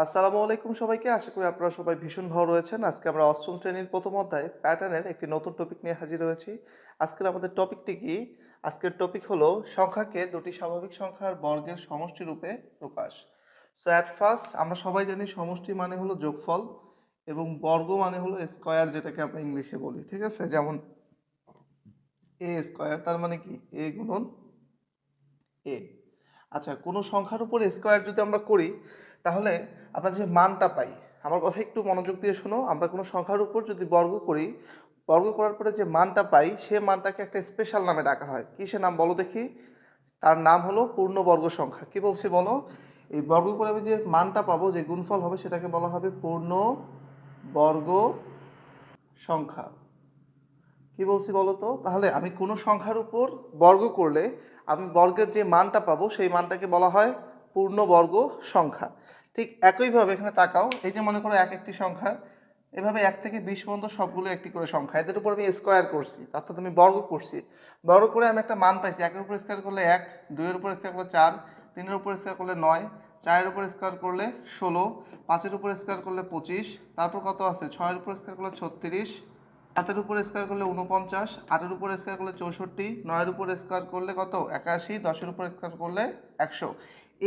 আসসালামু আলাইকুম সবাইকে। আশা করি আপনারা সবাই ভীষণ ভালো রয়েছেন। আজকে আমরা অষ্টম শ্রেণীর প্রথম অধ্যায় প্যাটার্নের একটি নতুন টপিক নিয়ে হাজির হয়েছি। আজকের আমাদের টপিকটি কি? আজকের টপিক হলো সংখ্যাকে দুটি স্বাভাবিক সংখ্যার বর্গের সমষ্টি রূপে প্রকাশ। সো অ্যাট ফার্স্ট আমরা সবাই জানি সমষ্টি মানে হলো যোগফল এবং বর্গ মানে হলো স্কয়ার, যেটাকে আমরা ইংলিশে বলি। ঠিক আছে? যেমন এ স্কয়ার তার মানে কি এ গুণন এ। আচ্ছা, কোনো সংখ্যার উপর স্কয়ার যদি আমরা করি তাহলে আমরা যে মানটা পাই, আমার কথা একটু মনোযোগ দিয়ে শোনো। আমরা কোনো সংখ্যার উপর যদি বর্গ করি, বর্গ করার পরে যে মানটা পাই সে মানটাকে একটা স্পেশাল নামে ডাকা হয়। কি সে নাম বলো দেখি? তার নাম হলো পূর্ণবর্গ সংখ্যা। কি বলছি বলো? এই বর্গ করে আমি যে মানটা পাবো, যে গুণফল হবে, সেটাকে বলা হবে পূর্ণবর্গ সংখ্যা। কি বলছি বলো তো? তাহলে আমি কোনো সংখ্যার উপর বর্গ করলে আমি বর্গের যে মানটা পাবো সেই মানটাকে বলা হয় পূর্ণবর্গ সংখ্যা। ঠিক একইভাবে এখানে তাকাও, এই যে মনে করো এক একটি সংখ্যা, এভাবে 1 থেকে 20 পর্যন্ত সবগুলো একটি করে সংখ্যা, এদের উপর আমি স্কোয়ার করছি, অর্থাৎ আমি বর্গ করছি। বর্গ করে আমি একটা মান পাইছি। 1-এর উপর স্কোয়ার করলে 1, 2-এর উপর স্কোয়ার করলে 4, 3-এর উপর স্কোয়ার করলে 9, 4-এর উপর স্কোয়ার করলে 16, 5-এর উপর স্কোয়ার করলে 25, তারপর কত আছে 6-এর উপর স্কোয়ার করলে 36, 7-এর উপর স্কোয়ার করলে 49, 8-এর উপর স্কোয়ার করলে 64, 9-এর উপর স্কোয়ার করলে কত 81, 10-এর উপর স্কোয়ার করলে 100।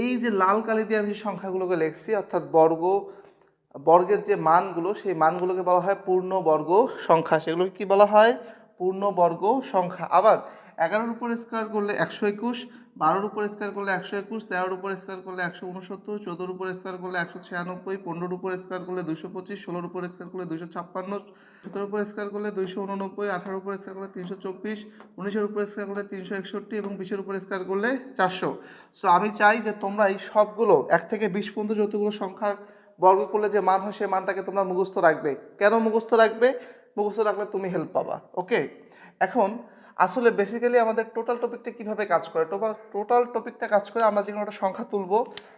এই যে লাল কালি দিয়ে আমি যে সংখ্যাগুলোকে লিখছি, অর্থাৎ বর্গের যে মানগুলো, সেই মানগুলোকে বলা হয় পূর্ণবর্গ সংখ্যা। সেগুলোকে কি বলা হয়? পূর্ণবর্গ সংখ্যা। আবার 11-এর উপর স্কোয়ার করলে 121, 12-এর উপর স্কোয়ার করলে 121, 13-এর উপর স্কোয়ার করলে 169, 14-এর উপর স্কোয়ার করলে 196, 15-এর উপর স্কোয়ার করলে 225, 16-এর উপর স্কোয়ার করলে 256, 17-এর উপর স্কোয়ার করলে 289, 18-এর উপর স্কোয়ার করলে 324, 19-এর উপর স্কোয়ার করলে 361 এবং 20-এর উপর স্কোয়ার করলে 400। সো আমি চাই যে তোমরা এই সবগুলো 1 থেকে 20 পর্যন্ত যতগুলো সংখ্যার বর্গ করলে যে মান হয় সেই মানটাকে তোমরা মুখস্থ রাখবে। কেন মুখস্থ রাখবে? মুখস্থ রাখলে তুমি হেল্প পাবা। ওকে, এখন আসলে বেসিক্যালি আমাদের টোটাল টপিকটা কিভাবে কাজ করে? টোটাল টপিকটা কাজ করে, আমরা যে কোনো একটা সংখ্যা তুলবো,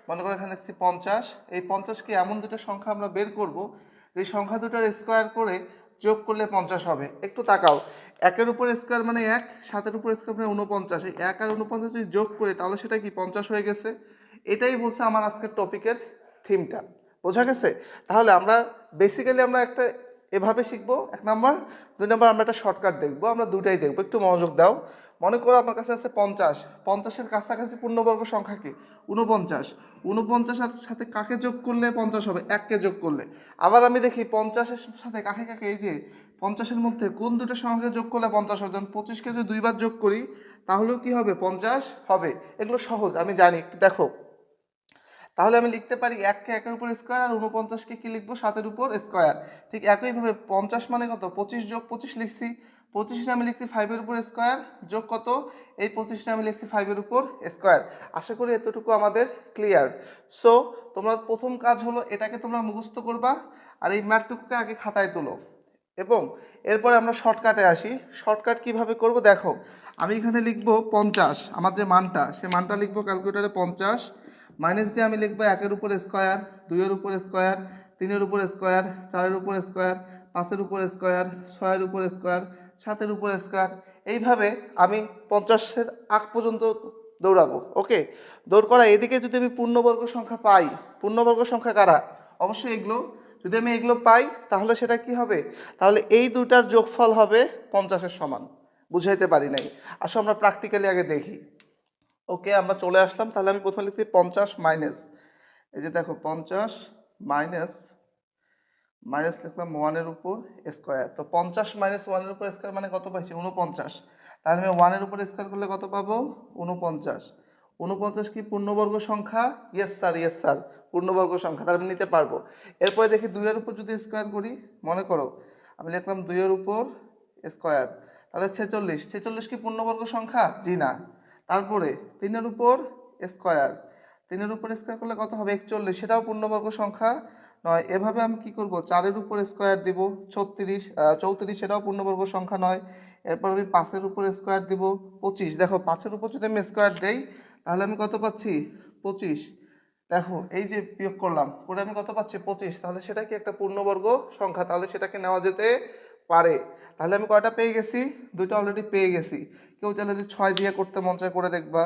মনে করো এখানে লিখছি 50। এই 50কে এমন দুটো সংখ্যা আমরা বের করব যে সংখ্যা দুটোর স্কোয়ার করে যোগ করলে 50 হবে। একটু তাকাও, 1-এর উপর স্কোয়ার মানে 1, 7-এর উপর স্কোয়ার মানে 49। এই 1 আর 49 যদি যোগ করে তাহলে সেটা কি 50 হয়ে গেছে। এটাই বলছে আমার আজকের টপিকের থিমটা। বোঝা গেছে? তাহলে আমরা বেসিক্যালি আমরা একটা এভাবে শিখবো 1 নাম্বার। 2 নাম্বার আমরা একটা শর্টকাট দেখবো, আমরা দুটাই দেখবো। একটু মনোযোগ দাও। মনে করো আমার কাছে আছে 50, 50-এর কাছাকাছি পূর্ণবর্গ সংখ্যা কি 49, 49-এর সাথে কাকে যোগ করলে 50 হবে? 1-কে যোগ করলে। আবার আমি দেখি 50-এর সাথে কাকে কাকে, এই যে 50-এর মধ্যে কোন দুটো সংখ্যাকে যোগ করলে 50 হবে। যেমন 25-কে যদি 2বার যোগ করি তাহলেও কি হবে? 50 হবে। এগুলো সহজ, আমি জানি। একটু দেখো, তাহলে আমি লিখতে পারি 1-কে 1-এর উপর স্কোয়ার আর 49-কে কি লিখবো? 7-এর উপর স্কোয়ার। ঠিক একইভাবে 50 মানে কত? 25 যোগ 25 লিখছি। 25 আমি লিখছি 5-এর উপর স্কোয়ার যোগ কত? এই 25 আমি লিখছি 5-এর উপর স্কোয়ার। আশা করি এতটুকু আমাদের ক্লিয়ার। সো তোমরা প্রথম কাজ হলো এটাকে তোমরা মুখস্থ করবা, আর এই ম্যাথটুকুকে আগে খাতায় তোলো এবং এরপরে আমরা শর্টকাটে আসি। শর্টকাট কিভাবে করব দেখো, আমি এখানে লিখব 50, আমার যে মানটা সে মানটা লিখবো ক্যালকুলেটারে 50, মাইনাস দিয়ে আমি লিখবো 1-এর উপর স্কোয়ার, 2-এর উপর স্কোয়ার, 3-এর উপর স্কোয়ার, 4-এর উপর স্কোয়ার, 5-এর উপর স্কোয়ার, 6-এর উপর স্কোয়ার, 7-এর উপর স্কোয়ার। এইভাবে আমি 50-এর আগ পর্যন্ত দৌড়াবো। ওকে, দৌড় করা এদিকে যদি আমি পূর্ণবর্গ সংখ্যা পাই, পূর্ণবর্গ সংখ্যা কারা? অবশ্যই এগুলো। যদি আমি এগুলো পাই তাহলে সেটা কি হবে? তাহলে এই দুটার যোগফল হবে 50-এর সমান। বুঝাইতে পারি নাই, আসো আমরা প্র্যাকটিক্যালি আগে দেখি। ওকে, আমরা চলে আসলাম। তাহলে আমি প্রথমে লিখছি 50 মাইনাস, এই যে দেখো 50 মাইনাস, মাইনাস লিখলাম 1-এর উপর স্কোয়ার। তো 50 মাইনাস 1-এর উপর স্কোয়ার মানে কত পাইছি? 49। তাহলে আমি 1-এর উপর স্কোয়ার করলে কত পাবো? 49। 49 কি পূর্ণবর্গ সংখ্যা? ইয়েস স্যার, ইয়েস স্যার, পূর্ণবর্গ সংখ্যা। তাহলে আমি নিতে পারবো। এরপরে দেখি 2-এর উপর যদি স্কোয়ার করি, মনে করো আমি লিখলাম 2-এর উপর স্কোয়ার, তাহলে 46। 46 কি পূর্ণবর্গ সংখ্যা? জি না। তারপরে 3-এর উপর স্কোয়ার, 3-এর উপর স্কোয়ার করলে কত হবে? 41, সেটাও পূর্ণবর্গ সংখ্যা নয়। এভাবে আমি কি করব? 4-এর উপর স্কোয়ার দিব 36, 34, সেটাও পূর্ণবর্গ সংখ্যা নয়। এরপর আমি 5-এর উপর স্কোয়ার দিব 25। দেখো 5-এর উপর যদি আমি স্কোয়ার দেই তাহলে আমি কত পাচ্ছি? 25। দেখো এই যে বিয়োগ করলাম করে আমি কত পাচ্ছি? 25। তাহলে সেটা কি একটা পূর্ণবর্গ সংখ্যা? তাহলে সেটাকে নেওয়া যেতে পারে। তাহলে আমি কয়টা পেয়ে গেছি? দুইটা অলরেডি পেয়ে গেছি। কেউ চাইলে যে 6 দিয়ে করতে মন চায় করে দেখবা,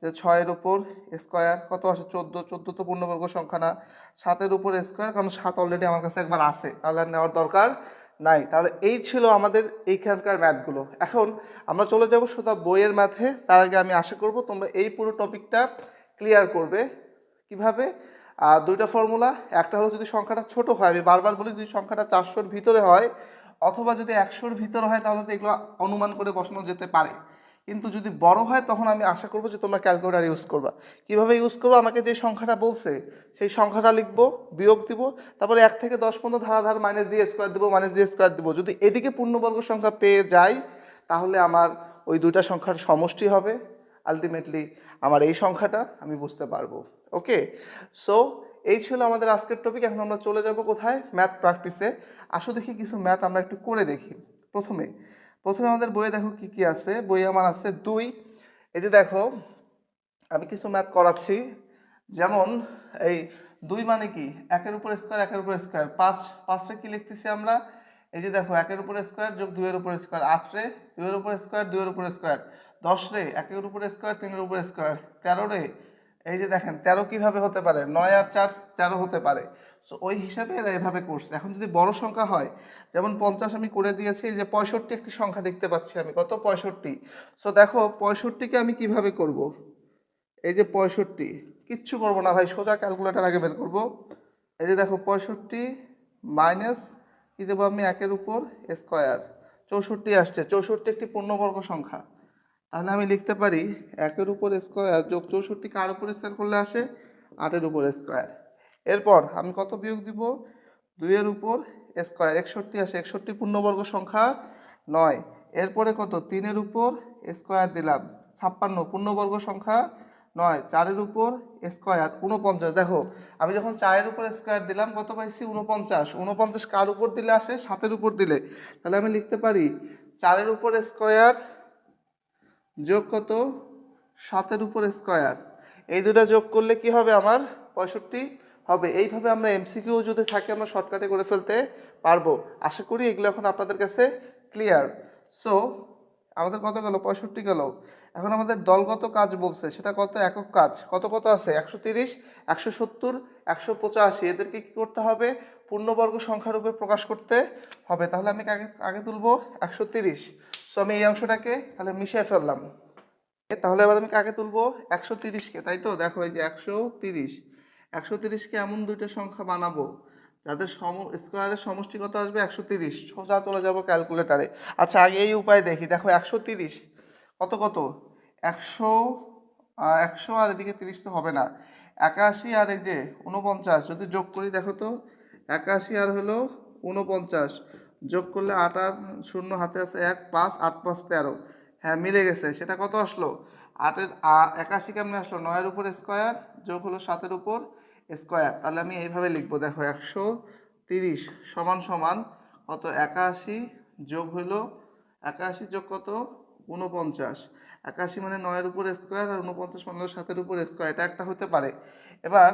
যে 6-এর উপর স্কোয়ার কত আসে 14, 14 তো পূর্ণবর্গ সংখ্যা না, 7-এর উপর স্কোয়ার, কারণ 7 অলরেডি আমার কাছে একবার আছে, তাহলে আর নেওয়ার দরকার নাই। তাহলে এই ছিল আমাদের এইখানকার ম্যাথগুলো। এখন আমরা চলে যাব শুধু বইয়ের ম্যাথে। তার আগে আমি আশা করব তোমরা এই পুরো টপিকটা ক্লিয়ার করবে। কিভাবে? দুইটা ফর্মুলা, একটা হলো যদি সংখ্যাটা ছোট হয়, আমি বারবার বলি যদি সংখ্যাটা 400-র ভিতরে হয় অথবা যদি 100-র ভিতরে হয় তাহলে তো এগুলো অনুমান করে বসানো যেতে পারে, কিন্তু যদি বড় হয় তখন আমি আশা করবো যে তোমরা ক্যালকুলেটার ইউজ করবা। কিভাবে ইউজ করবো? আমাকে যে সংখ্যাটা বলছে সেই সংখ্যাটা লিখবো, বিয়োগ দিব, তারপরে 1 থেকে 10 পর্যন্ত ধারাধার মাইনাস দিয়ে স্কোয়ার দেবো, মাইনাস দিয়ে স্কোয়ার দেবো। যদি এদিকে পূর্ণবর্গ সংখ্যা পেয়ে যাই তাহলে আমার ওই দুইটা সংখ্যার সমষ্টি হবে, আলটিমেটলি আমার এই সংখ্যাটা আমি বুঝতে পারবো। ওকে, সো এই ছিল আমাদের আজকের টপিক। এখন আমরা চলে যাব কোথায়? ম্যাথ প্র্যাকটিসে। আসো দেখি কিছু ম্যাথ আমরা একটু করে দেখি। প্রথমে আমাদের বইয়ে দেখো কি কি আছে। বইয়ে আমার আছে 2। এই যে দেখো আমি কিছু ম্যাথ করাচ্ছি, যেমন এই 2 মানে কি 1-এর উপর স্কোয়ার, 1-এর উপর স্কোয়ার, 5 কি লিখতেছি আমরা? এই যে দেখো 1-এর উপর স্কোয়ার যোগ 2-এর উপর স্কোয়ার, 8 রে 2-এর উপর স্কোয়ার, 2-এর উপর স্কোয়ার, 10 রে 1-এর উপর স্কোয়ার, 3-এর উপর স্কোয়ার, 13 রে এই যে দেখেন 13 কিভাবে হতে পারে, 9 আর 4 13 হতে পারে। সো ওই হিসাবে এরা এভাবে করছে। এখন যদি বড় সংখ্যা হয়, যেমন 50 আমি করে দিয়েছি, যে 65 একটি সংখ্যা দেখতে পাচ্ছি আমি, কত? 65। সো দেখো 65কে আমি কিভাবে করব? এই যে 65, কিচ্ছু করবো না ভাই, সোজা ক্যালকুলেটার আগে বের করব। এই যে দেখো 65 মাইনাস কি দেবো আমি, 1-এর উপর স্কোয়ার, 64 আসছে। 64 একটি পূর্ণবর্গ সংখ্যা, তাহলে আমি লিখতে পারি 1-এর উপর স্কোয়ার যোগ 64 কার উপর স্কোয়ার করলে আসে? 8-এর উপর স্কোয়ার। এরপর আমি কত বিয়োগ দিব? 2-এর উপর স্কোয়ার, 61 আসে। 61 পূর্ণবর্গ সংখ্যা নয়। এরপরে কত? 3-এর উপর স্কোয়ার দিলাম, 56 পূর্ণবর্গ সংখ্যা নয়। 4-এর উপর স্কোয়ার 49। দেখো আমি যখন 4-এর উপর স্কোয়ার দিলাম কত পাইছি? 49। 49 কার উপর দিলে আসে? 7-এর উপর দিলে। তাহলে আমি লিখতে পারি 4-এর উপর স্কোয়ার যোগ কত? 7-এর উপর স্কোয়ার। এই দুটা যোগ করলে কি হবে আমার? 65 হবে। এইভাবে আমরা এমসিকিউ যদি থাকে আমরা শর্টকাটে করে ফেলতে পারবো। আশা করি এগুলো এখন আপনাদের কাছে ক্লিয়ার। সো আমাদের কত গেল? 65 গেল। এখন আমাদের দলগত কাজ বলছে, সেটা কত? একক কাজ। কত কত আছে? 130, 170, 185। এদেরকে কি করতে হবে? পূর্ণবর্গ সংখ্যা রূপে প্রকাশ করতে হবে। তাহলে আমি আগে আগে তুলবো 130। সো আমি এই অংশটাকে তাহলে মিশিয়ে ফেললাম। তাহলে এবার আমি কাকে তুলবো? 130কে, তাই তো? দেখো এই যে 130, 130কে এমন দুইটা সংখ্যা বানাবো যাদের স্কোয়ারের সমষ্টি কত আসবে? 130। সোজা চলে যাব ক্যালকুলেটারে। আচ্ছা আগে এই উপায় দেখি। দেখো 130 কত কত? 100, 100 আর এদিকে 30 তো হবে না। 81 আর এই যে 49 যদি যোগ করি, দেখো তো 81 আর হলো 49 যোগ করলে 8 আর 0 হাতে আছে 1, 5, 8, 5, 13। হ্যাঁ মিলে গেছে। সেটা কত আসলো? 81 কেমনে আসলো? 9-এর উপর স্কোয়ার যোগ হলো 7-এর উপর স্কোয়ার। তাহলে আমি এইভাবে লিখবো, দেখো 130 সমান সমান কত? 81 যোগ হলো 81 যোগ কত? 49। 81 মানে 9-এর উপর স্কোয়ার আর 49 মানে 7-এর উপর স্কোয়ার, এটা একটা হতে পারে। এবার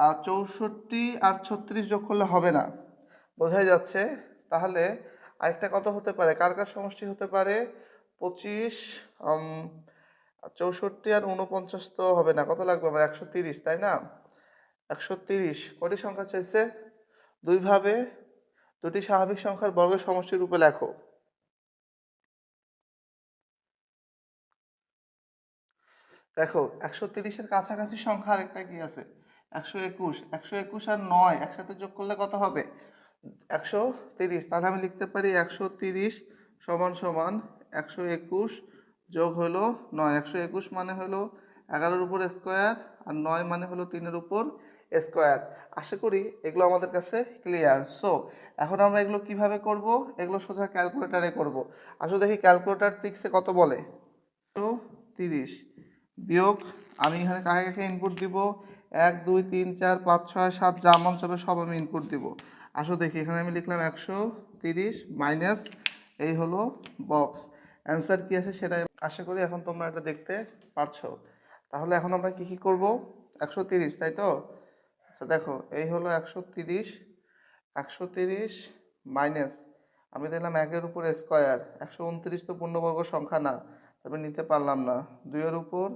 64 আর 36 যোগ করলে হবে না, বোঝাই যাচ্ছে। তাহলে আরেকটা কত হতে পারে? কার কার সমষ্টি হতে পারে? 25, 64 আর 49 তো হবে না, কত লাগবে আমার? 130, তাই না? 130 কটি সংখ্যা চাইছে? দুইভাবে দুটি স্বাভাবিক সংখ্যার বর্গের সমষ্টির রূপে লেখো। দেখো 130-এর কাছাকাছি সংখ্যা আরেকটা কি আছে? 121। 121 আর 9 একসাথে যোগ করলে কত হবে? 130। তাহলে আমি লিখতে পারি 130 সমান সমান 121 যোগ হলো 9। 121 মানে হলো 11-এর উপর স্কোয়ার আর 9 মানে হলো 3-এর উপর স্কোয়ার। আশা করি এগুলো আমাদের কাছে ক্লিয়ার। সো এখন আমরা এগুলো কিভাবে করব? এগুলো সোজা ক্যালকুলেটারে করব। আসলে দেখি ক্যালকুলেটার ট্রিক্সে কত বলে। 30 বিয়োগ, আমি এখানে কাকে কাকে ইনপুট দিব? 1, 2, 3, 4, 5, 6, 7 যা মন চাবে সব আমি ইনপুট দিব। আসো দেখি, এখানে আমি লিখলাম 130 মাইনাস এই হলো বক্স। অ্যান্সার কি আসে সেটাই আশা করি এখন তোমরা এটা দেখতে পারছো। তাহলে এখন আমরা কি কি করব? 130, তাই তো? আচ্ছা দেখো এই হলো 130, 130 মাইনাস আমি দিলাম 1-এর উপর স্কোয়ার। 129 তো পূর্ণবর্গ সংখ্যা না, তবে নিতে পারলাম না। 2-এর উপর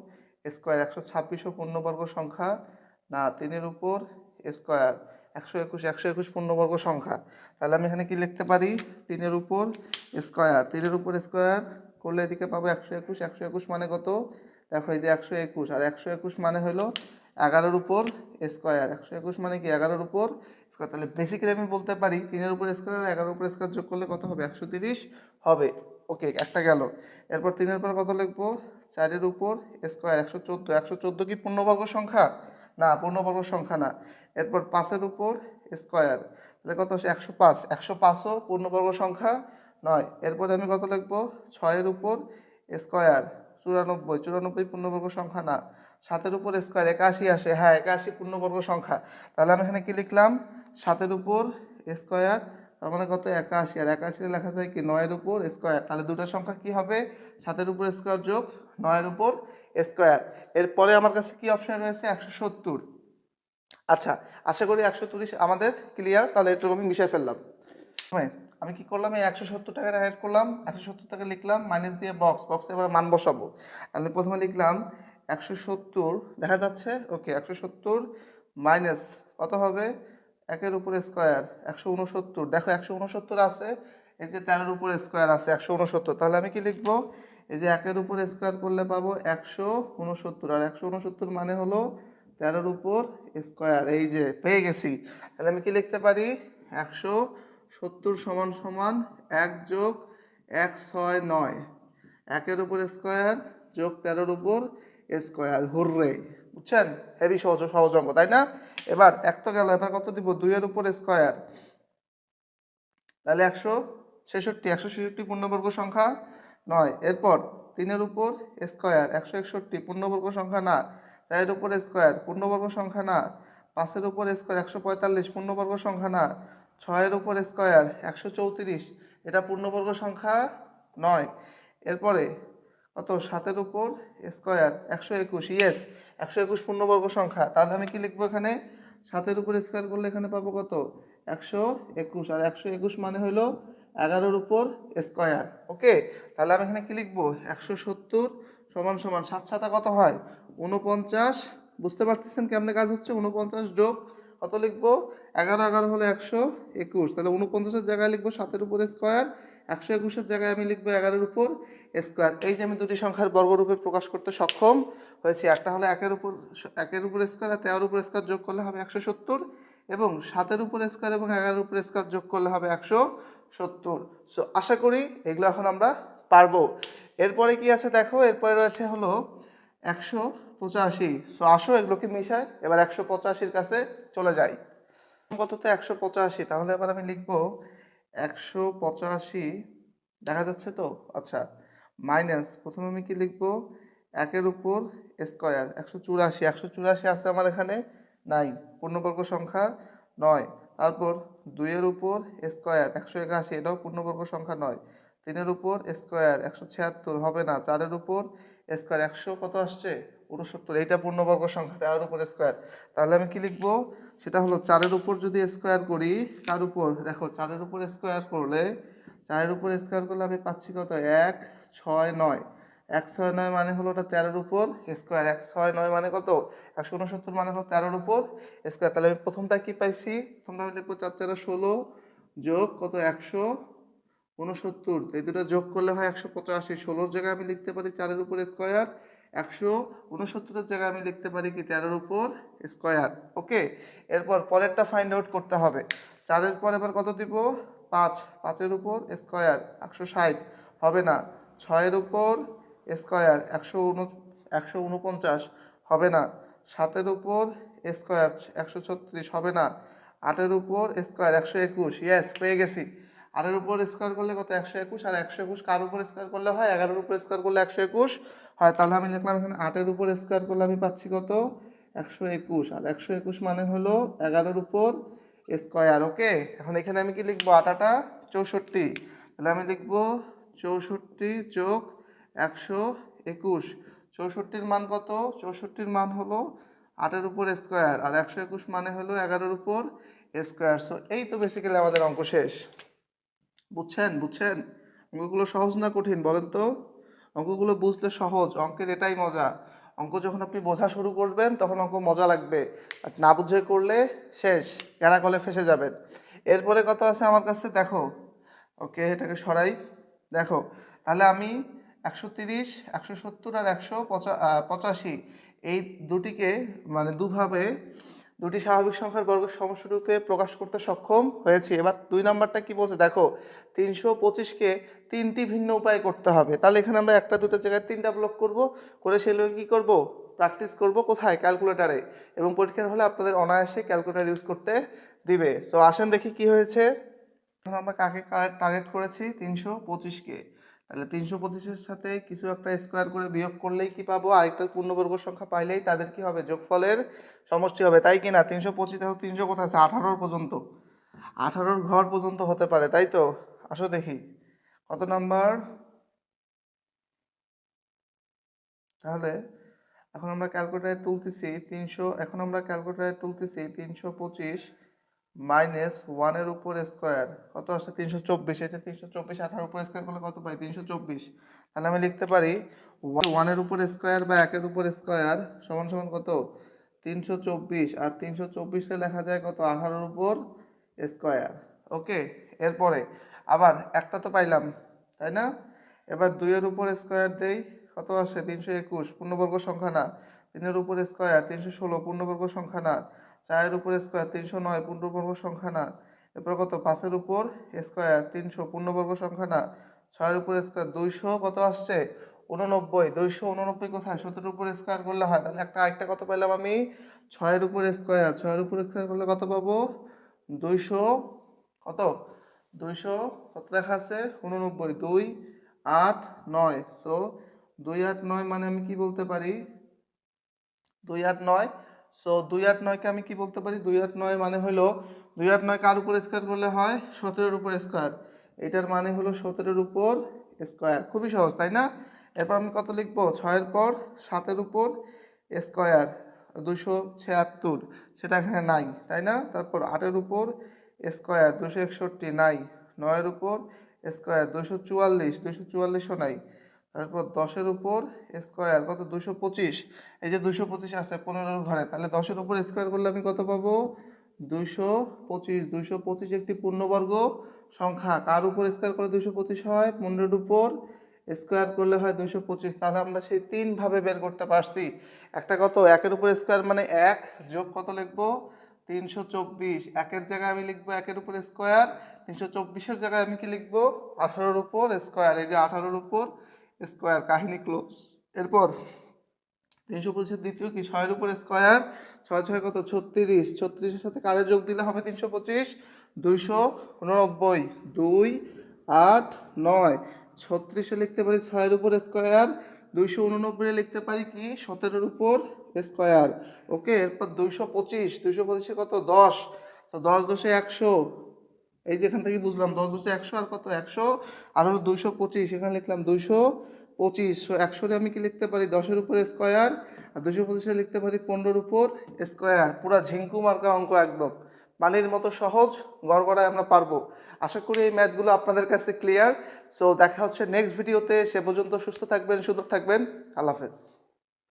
স্কোয়ার, 126ও পূর্ণবর্গ সংখ্যা না, 3-এর উপর স্কোয়ার, 121 পূর্ণবর্গ সংখ্যা। তাহলে আমি এখানে কি লিখতে পারি, 3-এর উপর স্কোয়ার, 3-এর উপর স্কোয়ার করলে এদিকে পাবো 121, 121 মানে কত, দেখো এই যে 121, আর 121 মানে হলো 11-এর উপর স্কোয়ার, 121 মানে কি 11-এর উপর স্কোয়ার। তাহলে বেসিক্যালি আমি বলতে পারি 3-এর উপর স্কোয়ার আর 11-এর উপর স্কোয়ার যোগ করলে কত হবে, 130 হবে। ওকে, একটা গেল। এরপর 3-এর পর কত লিখবো, 4-এর উপর স্কোয়ার, 114, 114 কি পূর্ণবর্গ সংখ্যা না, পূর্ণবর্গ সংখ্যা না। এরপর 5-এর উপর স্কোয়ার, তাহলে কত আসে 105, 105ও পূর্ণবর্গ সংখ্যা নয়। এরপরে আমি কত লিখবো, 6-এর উপর স্কোয়ার, 94, 94 পূর্ণবর্গ সংখ্যা না। 7-এর উপর স্কোয়ার 81 আসে, হ্যাঁ 81 পূর্ণবর্গ সংখ্যা। তাহলে আমি এখানে কি লিখলাম, 7-এর উপর স্কোয়ার, তার মানে কত 81, আর 81 লেখা যায় কি 9-এর উপর স্কোয়ার। তাহলে দুটো সংখ্যা কি হবে, 7-এর উপর স্কোয়ার যোগ 9-এর উপর স্কোয়ার। এরপরে আমার কাছে কি অপশন রয়েছে, 170। আচ্ছা, আশা করি 130 আমাদের ক্লিয়ার। তাহলে এটুকু আমি মিশাই ফেললাম। হ্যাঁ, আমি কি করলাম, এই 170 টাকাটা অ্যাড করলাম, 170 টাকা লিখলাম, মাইনাস দিয়ে বক্সে এবার মান বসাবো। তাহলে প্রথমে লিখলাম 170, দেখা যাচ্ছে, ওকে 170 মাইনাস কত হবে, 1-এর উপর স্কোয়ার 169, দেখো 169 আছে, এই যে 13-এর উপর স্কোয়ার আছে 169। তাহলে আমি কি লিখবো, এই যে 1-এর উপর স্কোয়ার করলে পাবো 169, আর 169 মানে হলো 13-এর উপর স্কোয়ার, এই যে পেয়ে গেছি। তাহলে আমি কি লিখতে পারি, 170 সমান সমান 1 যোগ 169, 1-এর উপর স্কোয়ার যোগ 13-এর উপর স্কোয়ার, হুররে, বুঝছেন, হেভি সহজ সহজ অঙ্ক, তাই না? এবার এক তো গেল, এবার কত দিব, 2-এর উপর স্কোয়ার, তাহলে 166 পূর্ণবর্গ সংখ্যা নয়। এরপর 3-এর উপর স্কোয়ার, 161 পূর্ণবর্গ সংখ্যা না। 4-এর উপর স্কোয়ার পূর্ণবর্গ সংখ্যা না। 5-এর উপর স্কোয়ার 145 পূর্ণবর্গ সংখ্যা না। 6-এর উপর স্কোয়ার 134, এটা পূর্ণবর্গ সংখ্যা নয়। এরপরে কত, 7-এর উপর স্কোয়ার 121, ইয়েস 121 পূর্ণবর্গ সংখ্যা। তাহলে আমি কি লিখবো এখানে, 7-এর উপর স্কোয়ার করলে এখানে পাবো কত, 121, আর 121 মানে হলো 11-এর উপর স্কোয়ার। ওকে, তাহলে আমি এখানে কি লিখবো, 170 সমান সমান 7 কত হয় 49, বুঝতে পারতেছেন কেমনে কাজ হচ্ছে, 49 যোগ কত লিখবো, 11 হলো 121, তাহলে 49-এর জায়গায় লিখবো 7-এর উপর স্কোয়ার, 121-এর জায়গায় আমি লিখবো 11-এর উপর স্কোয়ার। এই যে আমি দুটি সংখ্যার বর্গরূপে প্রকাশ করতে সক্ষম হয়েছি। একটা হলো 1-এর উপর স্কোয়ার, আর 13-এর উপর স্কোয়ার যোগ করলে হবে 170, এবং 7-এর উপর স্কোয়ার এবং 11-এর উপর স্কোয়ার যোগ করলে হবে 170। সো আশা করি এগুলো এখন আমরা পারবো। এরপরে কি আছে দেখো, এরপরে রয়েছে হলো 185। সো আসো এগুলোকে মিশাই, এবার 185-র কাছে চলে যাই। কততে 185, তাহলে এবার আমি লিখবো 185, দেখা যাচ্ছে তো, আচ্ছা, মাইনাস প্রথমে আমি কি লিখবো, 1-এর উপর স্কোয়ার 184 আছে আমার এখানে নাই, পূর্ণবর্গ সংখ্যা নয়। তারপর 2-এর উপর স্কোয়ার 181, এটাও পূর্ণবর্গ সংখ্যা নয়। 3-এর উপর স্কোয়ার 176 হবে না। 4-এর উপর স্কোয়ার 100 কত আসছে 69, এইটা পূর্ণবর্গ সংখ্যা, 13-এর উপর স্কোয়ার। তাহলে আমি কি লিখবো, সেটা হলো 4-এর উপর যদি স্কোয়ার করি, তার উপর দেখো 4-এর উপর স্কোয়ার করলে, 4-এর উপর স্কোয়ার করলে আমি পাচ্ছি কত, 169, 169 মানে হলো ওটা 13-এর উপর স্কোয়ার, 169 মানে কত, 169 মানে হলো 13-এর উপর স্কোয়ার। তাহলে আমি প্রথমটা কি পাইছি, প্রথমটা আমি লিখবো 4 4 16 যোগ কত 169, এই দুটো যোগ করলে হয় 185। 16-র জায়গায় আমি লিখতে পারি 4-এর উপর স্কোয়ার, 169-এর জায়গায় আমি লিখতে পারি কি 13-এর উপর স্কোয়ার। ওকে, এরপর পরেরটা ফাইন্ড আউট করতে হবে। 4-এর পর এবার কত দিব, 5, 5-এর উপর স্কোয়ার 160 হবে না। 6-এর উপর স্কোয়ার 149 হবে না। 7-এর উপর স্কোয়ার 136 হবে না। 8-এর উপর স্কোয়ার 121, ইয়েস পেয়ে গেছি। 8-এর উপর স্কোয়ার করলে কত 121, আর 121 কার উপর স্কোয়ার করলে হয়, 11-এর উপর স্কোয়ার করলে 121 হয়। তাহলে আমি লিখলাম এখানে 8-এর উপর স্কোয়ার করলে আমি পাচ্ছি কত 121, আর 121 মানে হলো 11-এর উপর স্কোয়ার। ওকে, এখন এখানে আমি কি লিখবো, 8 64, তাহলে আমি লিখবো 64 যোগ 121, 64-র মান কত, 64-র মান হলো 8-এর উপর স্কোয়ার, আর 121 মানে হলো 11-এর উপর স্কোয়ার। সো এই তো বেসিক্যালি আমাদের অঙ্ক শেষ। বুঝছেন অঙ্কগুলো সহজ না কঠিন বলেন তো, অঙ্কগুলো বুঝলে সহজ, অঙ্কের এটাই মজা। অঙ্ক যখন আপনি বোঝা শুরু করবেন তখন অঙ্ক মজা লাগবে, আর না বুঝে করলে শেষ, গ্যারা কলে ফেসে যাবেন। এরপরে কত আছে আমার কাছে দেখো, ওকে এটাকে সরাই। দেখো তাহলে আমি 130, 170 আর 185 এই দুটিকে মানে দুভাবে দুটি স্বাভাবিক সংখ্যার বর্গ সমষ্টিরূপে প্রকাশ করতে সক্ষম হয়েছি। এবার 2 নাম্বারটা কি বলছে দেখো, 325কে 3টি ভিন্ন উপায়ে করতে হবে। তাহলে এখানে আমরা একটা দুটো জায়গায় 3টা ব্লক করব, করে সেগুলো কি করব, প্র্যাকটিস করব কোথায়, ক্যালকুলেটারে, এবং পরীক্ষার হলে আপনাদের অনায়াসে ক্যালকুলেটার ইউজ করতে দিবে। সো আসেন দেখি কি হয়েছে। এখন আমরা কাকে টার্গেট করেছি, 325কে। তাহলে 325-এর সাথে কিছু একটা স্কোয়ার করে বিয়োগ করলেই কি পাবো, আরেকটা পূর্ণবর্গ সংখ্যা পাইলেই তাদের কি হবে, যোগফলের সমষ্টি হবে, তাই কি না? 325 দেখো 300 কোথায় আছে, 18 পর্যন্ত, 18 ঘর পর্যন্ত হতে পারে, তাই তো? আসো দেখি কত নাম্বার। তাহলে এখন আমরা ক্যালকুলেটারে তুলতেছি 300, এখন আমরা ক্যালকুলেটারে তুলতেছি 325 মাইনাস 1-এর উপর স্কোয়ার কত আসে, 324। এই যে 324 18 উপর স্কোয়ার করলে কত পাই, 324। তাহলে আমি লিখতে পারি 1-এর উপর স্কোয়ার বা 1-এর উপর স্কোয়ার সমান সমান কত, 324। আর 324-তে লেখা যায় কত, 18-এর উপর স্কোয়ার। ওকে, এরপরে আবার একটা তো পাইলাম, তাই না? এবার 2-এর উপর স্কোয়ার দেই, কত আসে, 321, পূর্ণবর্গ সংখ্যা না। 3-এর উপর স্কোয়ার 316, পূর্ণবর্গ সংখ্যা না। 4-এর উপর স্কোয়ার 309, পূর্ণবর্গ সংখ্যা না। এরপর কত, 5-এর উপর স্কোয়ার 300, পূর্ণবর্গ সংখ্যা না। 6-এর উপর স্কোয়ার 200, কত আসছে, 89। 289 কোথায়, 17-এর উপর স্কোয়ার করলে হয়। তাহলে আরেকটা কত পাইলাম আমি, 6-এর উপর স্কোয়ার, 6-এর উপর স্কোয়ার করলে কত পাবো, 200, কত, 200 কত দেখা আছে, 89, 2 8 9। সো 2 8 9 মানে আমি কি বলতে পারি, 2 8 9। সো 2 8 9-কে আমি কি বলতে পারি, 2 8 9 মানে হলো, 2 8 9 কার উপর স্কোয়ার করলে হয়, 17-এর উপর স্কোয়ার। এটার মানে হলো 17-এর উপর স্কোয়ার। খুবই সহজ, তাই না? এরপর আমি কত লিখবো, 6-এর পর 7-এর উপর স্কোয়ার 276, সেটা এখানে নাই, তাই না? তারপর 8-এর উপর স্কোয়ার 261 নাই। 9-এর উপর স্কোয়ার 244, 244ও নাই। তারপর 10-এর উপর স্কোয়ার কত, 225। এই যে 225 আছে 15-এর ঘরে, তাহলে 10-এর উপর স্কোয়ার করলে আমি কত পাবো, 225। 225 একটি পূর্ণবর্গ সংখ্যা, কার উপর স্কোয়ার করলে 225 হয়, 15-এর উপর স্কোয়ার করলে হয় 225। তাহলে আমরা সেই 3 ভাবে বের করতে পারছি। একটা কত, 1-এর উপর স্কোয়ার মানে 1 যোগ কত লিখবো, 324। 1-এর জায়গায় আমি লিখবো 1-এর উপর স্কোয়ার, 324-এর জায়গায় আমি কি লিখবো, 18-এর উপর স্কোয়ার। এই যে 18-এর উপর স্কোয়ার, কাহিনী ক্লোজ। এরপর 325-এর দ্বিতীয় কি, 6-এর উপর স্কোয়ার, 6 6 কত, 36। 36-এর সাথে কারে যোগ দিলে হবে 325, 289। 2 8 9। 36-এ লিখতে পারি 6-এর উপর স্কোয়ার, 289-এ লিখতে পারি কি, 17-এর উপর স্কোয়ার। ওকে, এরপর 225, 225-এ কত, 10। তো 10 10-এ 100। এই যে এখান থেকে বুঝলাম 10 10-এ 100 আর কত, 100 আর হলো 225, এখানে লিখলাম 225। 100-রে আমি কি লিখতে পারি, 10-এর উপর স্কোয়ার, আর 225-এ লিখতে পারি 15-এর উপর স্কোয়ার। পুরা ঝিঙ্কু মার্কা অঙ্ক একদম, পানির মতো সহজ, গড়গড়ায় আমরা পারবো। আশা করি এই ম্যাথগুলো আপনাদের কাছে ক্লিয়ার। সো দেখা হচ্ছে নেক্সট ভিডিওতে, সে পর্যন্ত সুস্থ থাকবেন, সুন্দর থাকবেন, আল্লাহ হাফেজ।